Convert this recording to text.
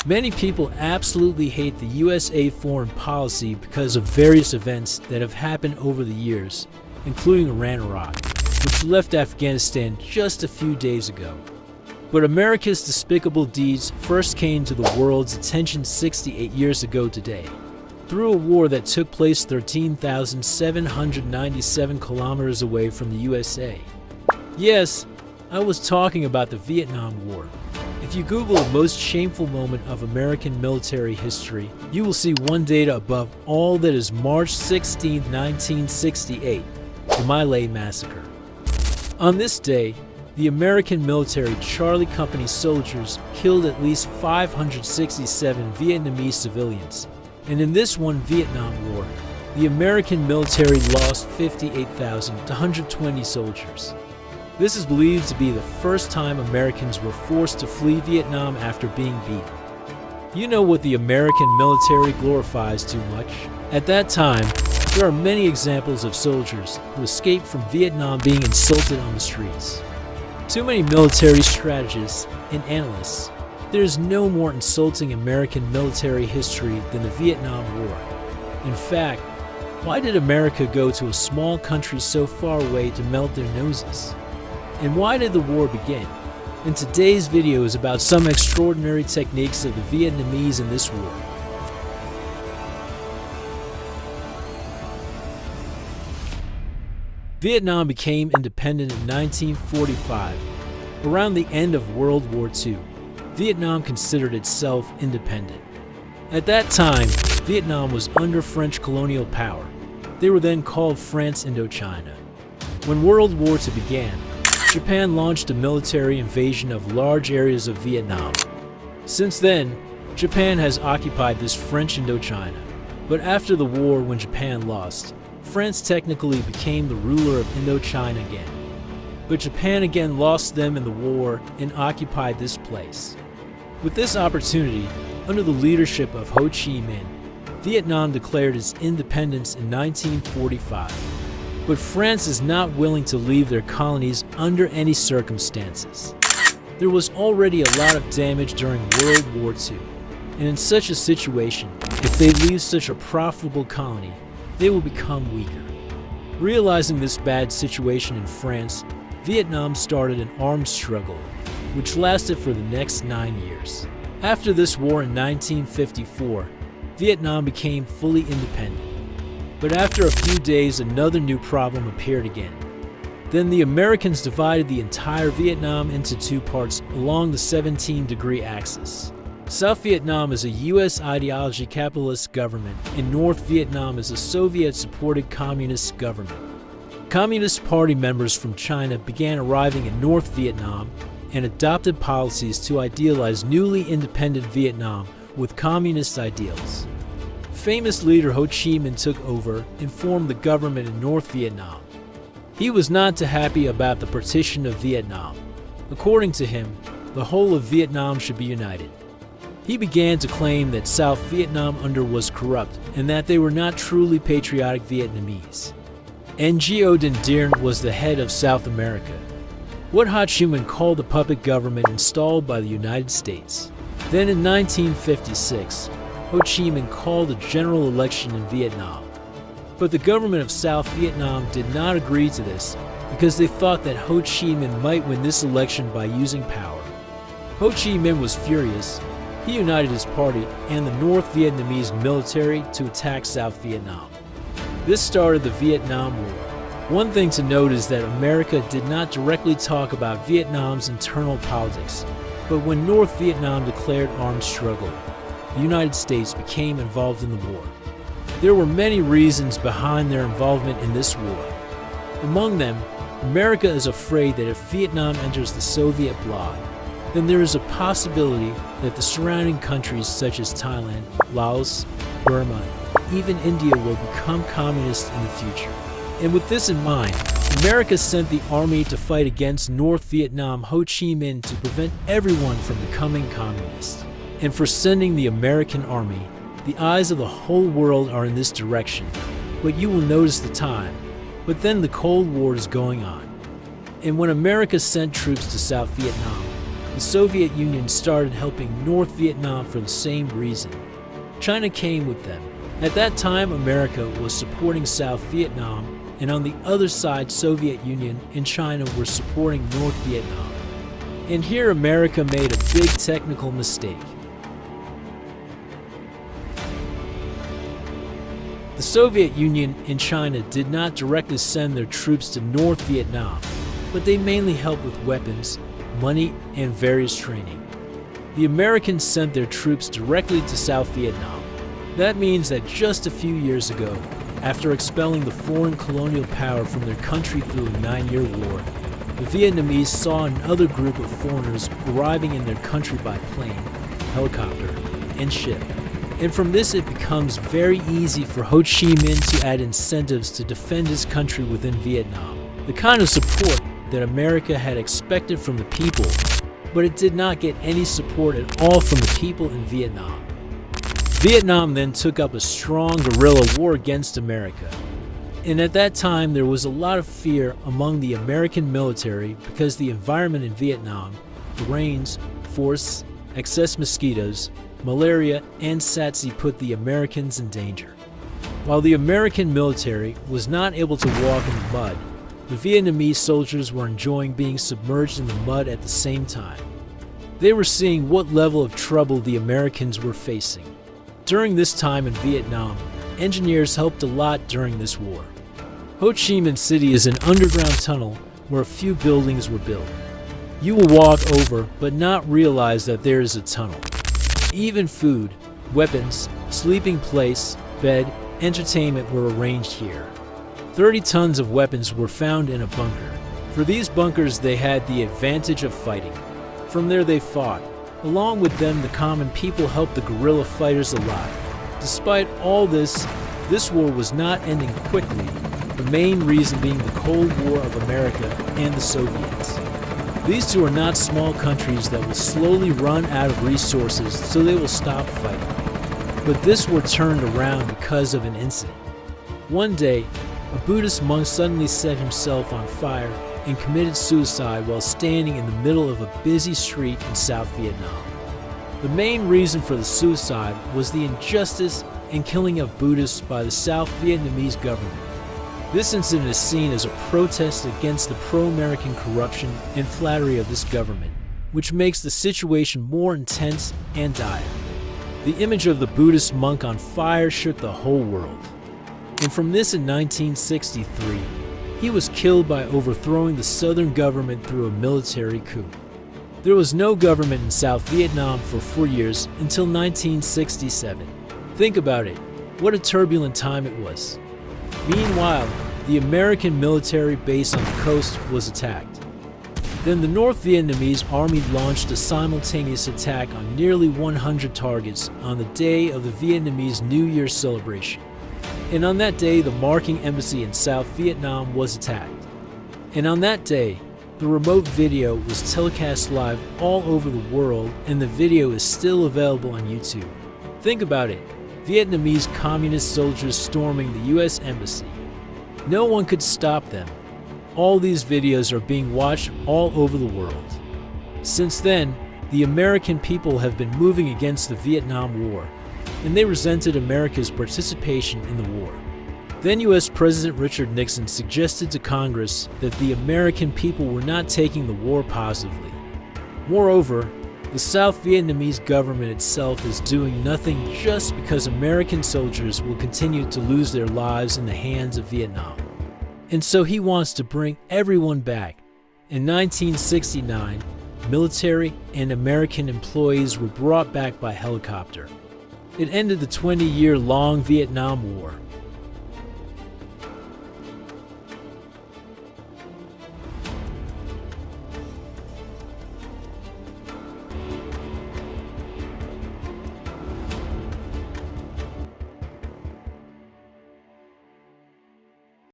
Many people absolutely hate the USA foreign policy because of various events that have happened over the years, including Iran-Iraq, which left Afghanistan just a few days ago. But America's despicable deeds first came to the world's attention 68 years ago today, through a war that took place 13,797 kilometers away from the USA. Yes, I was talking about the Vietnam War. If you Google the most shameful moment of American military history, you will see one data above all that is March 16, 1968, the My Lai Massacre. On this day, the American military Charlie Company soldiers killed at least 567 Vietnamese civilians, and in this one Vietnam War, the American military lost 58,120 soldiers. This is believed to be the first time Americans were forced to flee Vietnam after being beaten. You know what the American military glorifies too much? At that time, there are many examples of soldiers who escaped from Vietnam being insulted on the streets. Too many military strategists and analysts. There is no more insulting American military history than the Vietnam War. In fact, why did America go to a small country so far away to melt their noses? And why did the war begin? And today's video is about some extraordinary techniques of the Vietnamese in this war. Vietnam became independent in 1945. Around the end of World War II, Vietnam considered itself independent. At that time, Vietnam was under French colonial power. They were then called France Indochina. When World War II began, Japan launched a military invasion of large areas of Vietnam. Since then, Japan has occupied this French Indochina. But after the war, when Japan lost, France technically became the ruler of Indochina again. But Japan again lost them in the war and occupied this place. With this opportunity, under the leadership of Ho Chi Minh, Vietnam declared its independence in 1945. But France is not willing to leave their colonies under any circumstances. There was already a lot of damage during World War II, and in such a situation, if they leave such a profitable colony, they will become weaker. Realizing this bad situation in France, Vietnam started an armed struggle, which lasted for the next 9 years. After this war in 1954, Vietnam became fully independent. But after a few days, another new problem appeared again. Then the Americans divided the entire Vietnam into two parts along the 17-degree axis. South Vietnam is a U.S. ideology capitalist government, and North Vietnam is a Soviet-supported communist government. Communist Party members from China began arriving in North Vietnam and adopted policies to idealize newly independent Vietnam with communist ideals. Famous leader Ho Chi Minh took over and formed the government in North Vietnam. He was not too happy about the partition of Vietnam. According to him, the whole of Vietnam should be united. He began to claim that South Vietnam was corrupt and that they were not truly patriotic Vietnamese. Ngo Dinh Diem was the head of South America, what Ho Chi Minh called the puppet government installed by the United States. Then in 1956, Ho Chi Minh called a general election in Vietnam. But the government of South Vietnam did not agree to this because they thought that Ho Chi Minh might win this election by using power. Ho Chi Minh was furious. He united his party and the North Vietnamese military to attack South Vietnam. This started the Vietnam War. One thing to note is that America did not directly talk about Vietnam's internal politics, but when North Vietnam declared armed struggle, the United States became involved in the war. There were many reasons behind their involvement in this war. Among them, America is afraid that if Vietnam enters the Soviet bloc, then there is a possibility that the surrounding countries such as Thailand, Laos, Burma, even India will become communist in the future. And with this in mind, America sent the army to fight against North Vietnam Ho Chi Minh to prevent everyone from becoming communist. And for sending the American army, the eyes of the whole world are in this direction. But you will notice the time. But then the Cold War is going on. And when America sent troops to South Vietnam, the Soviet Union started helping North Vietnam for the same reason. China came with them. At that time, America was supporting South Vietnam, and on the other side, Soviet Union and China were supporting North Vietnam. And here America made a big technical mistake. The Soviet Union and China did not directly send their troops to North Vietnam, but they mainly helped with weapons, money, and various training. The Americans sent their troops directly to South Vietnam. That means that just a few years ago, after expelling the foreign colonial power from their country through a 9-year war, the Vietnamese saw another group of foreigners arriving in their country by plane, helicopter, and ship. And from this it becomes very easy for Ho Chi Minh to add incentives to defend his country within Vietnam. The kind of support that America had expected from the people, but it did not get any support at all from the people in Vietnam. Vietnam then took up a strong guerrilla war against America. And at that time there was a lot of fear among the American military because the environment in Vietnam, the rains, forests, excess mosquitoes, malaria, and SATC put the Americans in danger. While the American military was not able to walk in the mud, the Vietnamese soldiers were enjoying being submerged in the mud at the same time. They were seeing what level of trouble the Americans were facing. During this time in Vietnam, engineers helped a lot during this war. Ho Chi Minh City is an underground tunnel where a few buildings were built. You will walk over but not realize that there is a tunnel. Even food, weapons, sleeping place, bed, entertainment were arranged here. 30 tons of weapons were found in a bunker. For these bunkers they had the advantage of fighting. From there they fought. Along with them, the common people helped the guerrilla fighters a lot. Despite all this war was not ending quickly, the main reason being the Cold War of America and the Soviets. These two are not small countries that will slowly run out of resources, so they will stop fighting. But this war turned around because of an incident. One day, a Buddhist monk suddenly set himself on fire and committed suicide while standing in the middle of a busy street in South Vietnam. The main reason for the suicide was the injustice and killing of Buddhists by the South Vietnamese government. This incident is seen as a protest against the pro-American corruption and flattery of this government, which makes the situation more intense and dire. The image of the Buddhist monk on fire shook the whole world. And from this in 1963, he was killed by overthrowing the southern government through a military coup. There was no government in South Vietnam for 4 years until 1967. Think about it, what a turbulent time it was. Meanwhile, the American military base on the coast was attacked. Then the North Vietnamese army launched a simultaneous attack on nearly 100 targets on the day of the Vietnamese New Year celebration. And on that day, the Marking Embassy in South Vietnam was attacked. And on that day, the remote video was telecast live all over the world, and the video is still available on YouTube. Think about it. Vietnamese communist soldiers storming the U.S. Embassy. No one could stop them. All these videos are being watched all over the world. Since then, the American people have been moving against the Vietnam War, and they resented America's participation in the war. Then U.S. President Richard Nixon suggested to Congress that the American people were not taking the war positively. Moreover, the South Vietnamese government itself is doing nothing just because American soldiers will continue to lose their lives in the hands of Vietnam. And so he wants to bring everyone back. In 1969, military and American employees were brought back by helicopter. It ended the 20-year-long Vietnam War.